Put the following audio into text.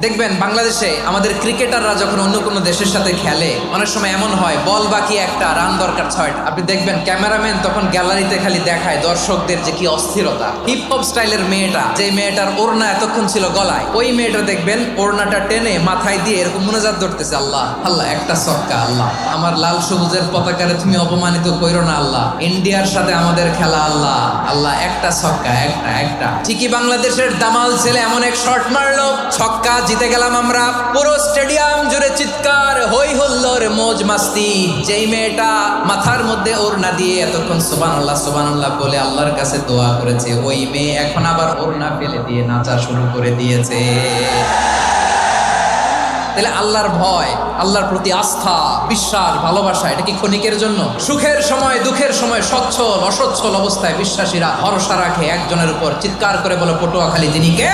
দেখবেন বাংলাদেশে আমাদের ক্রিকেটাররা যখন অন্য কোনো দেশের সাথে খেলে অনেক সময় এমন হয় বল বাকি একটা, রান দরকার 6টা। আপনি দেখবেন ক্যামেরাম্যান তখন গ্যালারিতে খালি দেখায় দর্শকদের যে কি অস্থিরতা। হিপ হপ স্টাইলের মেয়েটা, যে মেয়েটার ওড়না এতক্ষণ ছিল গলায়, ওই মেয়েটা দেখবেন ওড়নাটা টেনে মাথায় দিয়ে এরকম মুনাজাত ধরতেছে, আল্লাহ আল্লাহ একটা ছক্কা, আল্লাহ আমার লাল সবুজের পতাকারে তুমি অপমানিত কইরো না আল্লাহ, ইন্ডিয়ার সাথে আমাদের খেলা আল্লাহ আল্লাহ একটা ছক্কা, একটা। ঠিকই বাংলাদেশের দামাল ছেলে এমন এক শট মারলো, ছক্কা, জিতে গেলাম আমরা। পুরো স্টেডিয়াম জুড়ে চিৎকার, হই হুল্লোড়, মৌজ মাস্তি। যেই মেয়েটা মাথার মধ্যে ওড়না দিয়ে এতক্ষণ সুবহানাল্লাহ বলে আল্লাহর কাছে দোয়া করেছে, ওই মেয়ে এখন আবার ওড়না ফেলে দিয়ে নাচা শুরু করে দিয়েছে। তাহলে আল্লাহর ভয়, আল্লাহর প্রতি আস্থা, বিশ্বাস, ভালোবাসা, এটা কি ক্ষণিকের জন্য? সুখের সময় দুঃখের সময় সচ্ছল অসচ্ছল অবস্থায় বিশ্বাসীরা ভরসা রাখে একজনের উপর। চিৎকার করে বলে পটুয়াখালী, তিনি কে?